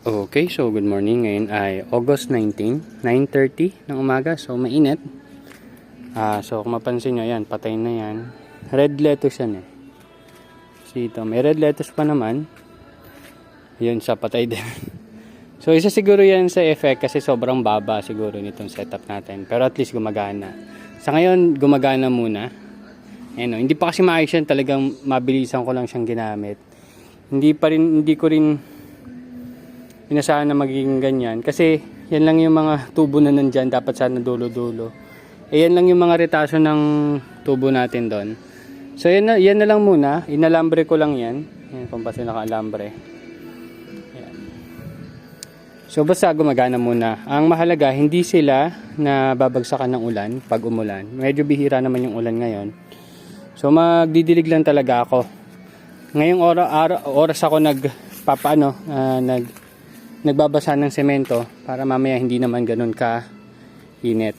Okay, so good morning. Ngayon ay August 19, 9:30 ng umaga. So mainit. So kung mapansin nyo, yan, patay na yan. Red lettuce yan eh. So ito, may red lettuce pa naman. Yun sa patay din. So isa siguro yan sa effect kasi sobrang baba siguro nitong setup natin. Pero at least gumagana. Sa ngayon, gumagana muna. Ayan, hindi pa kasi maayos yan. Talagang mabilisan ko lang siyang ginamit. Hindi ko rin inasahan na magiging ganyan kasi yan lang yung mga tubo na nandyan, dapat sana dulo-dulo. Yan lang yung mga retaso ng tubo natin doon. So yan na lang muna, inalambre ko lang yan kung paano naka-alambre. So basta gumagana muna. Ang mahalaga, hindi sila na babagsakan ng ulan pag umulan. Medyo bihira naman yung ulan ngayon. So magdidilig lang talaga ako. Ngayong oras ako nagbabasa ng semento para mamaya hindi naman ganun ka init.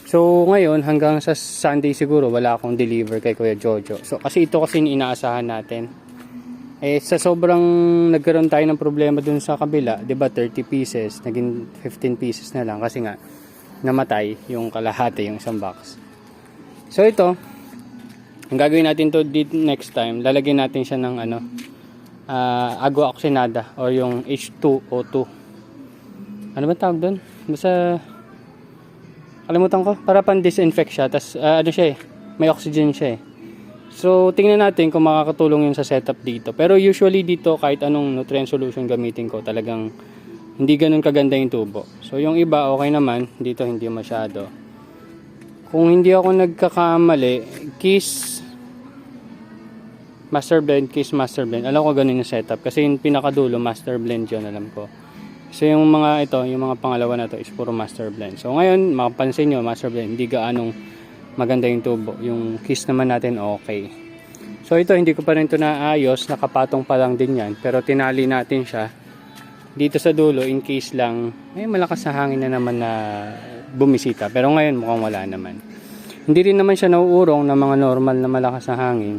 So ngayon hanggang sa Sunday siguro wala akong deliver kay Kuya Jojo. So kasi ito kasi inaasahan natin. Sa sobrang nagkaroon tayo ng problema dun sa kabila, 'di ba 30 pieces, naging 15 pieces na lang kasi nga namatay yung kalahati, yung isang box. So ito, ang gagawin natin to next time, lalagyan natin siya ng agua oxinada or yung H2O2. Ano ba tawag doon? Basta kalimutan ko, para pan-disinfect siya. Tas siya may oxygen siya eh. So tingnan natin kung makakatulong yun sa setup dito. Pero usually dito kahit anong nutrient solution gamitin ko, talagang hindi ganun kaganda yung tubo. So yung iba okay naman, dito hindi masyado. Kung hindi ako nagkakamali, Kiss Master Blend. Alam ko ganun yung setup. Kasi yung pinakadulo, Master Blend yun, alam ko. So yung mga pangalawa na to is puro Master Blend. So ngayon, makapansin nyo, Master Blend, hindi gaanong maganda yung tubo. Yung Kiss naman natin, okay. So ito, hindi ko pa rin ito naayos. Nakapatong pa lang din yan. Pero tinali natin siya dito sa dulo, in case lang, may malakas na hangin na naman na bumisita. Pero ngayon, mukhang wala naman. Hindi rin naman siya nauurong na mga normal na malakas na hangin.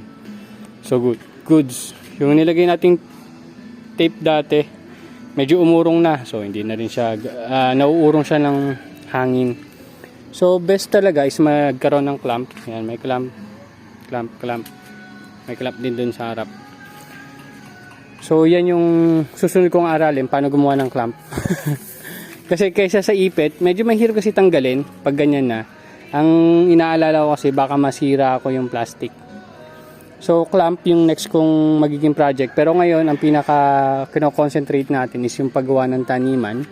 So goods. Yung nilagay nating tape dati, medyo umurong na. So hindi na rin siya, nauurong siya ng hangin. So best talaga is magkaroon ng clamp. Yan, may clamp. May clamp din dun sa harap. So yan yung susunod kong aralin, paano gumawa ng clamp. Kasi kaysa sa ipit, medyo mahirap kasi tanggalin pag ganyan na. Ang inaalala ko kasi baka masira ako yung plastic. So clamp yung next kong magiging project. Pero ngayon ang kino-concentrate natin is yung paggawa ng taniman.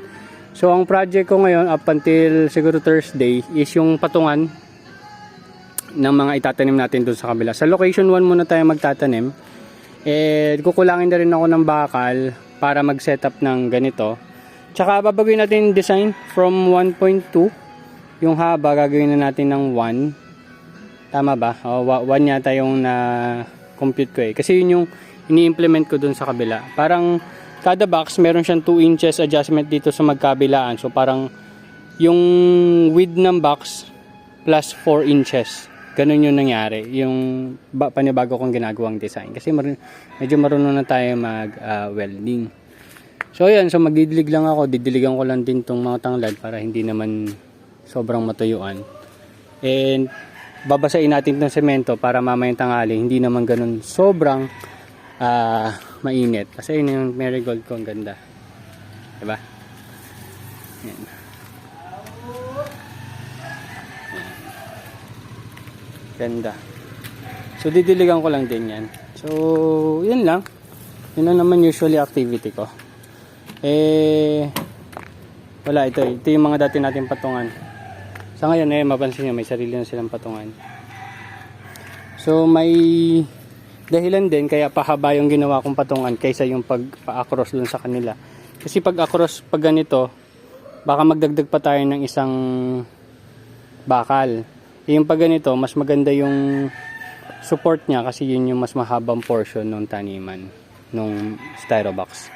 So ang project ko ngayon up until siguro Thursday is yung patungan ng mga itatanim natin doon sa kabila. Sa location 1 muna tayo magtatanim. Kukulangin na rin ako ng bakal para mag-setup ng ganito. Tsaka babaguhin natin yung design from 1.2. Yung haba gagawin na natin ng 1. Tama ba? 1 yata yung na-compute ko eh. Kasi yun yung ini-implement ko dun sa kabila. Parang kada box meron siyang 2 inches adjustment dito sa magkabilaan. So parang yung width ng box plus 4 inches. Ganun yung nangyari. Yung panibago kong ginagawang design. Kasi medyo marunong na tayo mag-welding. So ayan, so magdidilig lang ako. Didiligan ko lang din tong mga tanglad para hindi naman sobrang matuyuan. And babasain natin ng semento para mamayang tanghali hindi naman ganun sobrang mainit. Kasi yun yung marigold ko, ang ganda. Diba? Yan. Ganda. So didiligan ko lang din yan. So yun lang. Yun na naman usually activity ko. Wala, ito yung mga dati natin patungan. Sa ngayon mapansin nyo may sarili na silang patungan. So may dahilan din kaya pahaba yung ginawa kong patungan kaysa yung pag-across dun sa kanila. Kasi pag-across pag ganito, baka magdagdag pa tayo ng isang bakal. Yung pag ganito, mas maganda yung support niya kasi yun yung mas mahabang portion ng taniman ng styrobox.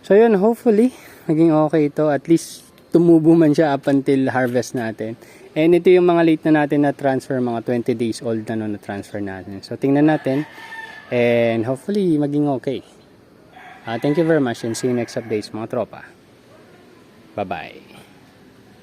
So yun, hopefully naging okay ito. At least tumubo man siya up until harvest natin. And ito yung mga late na natin na transfer, mga 20 days old na na transfer natin. So tingnan natin and hopefully maging okay. Thank you very much and see you next updates mga tropa. Bye-bye.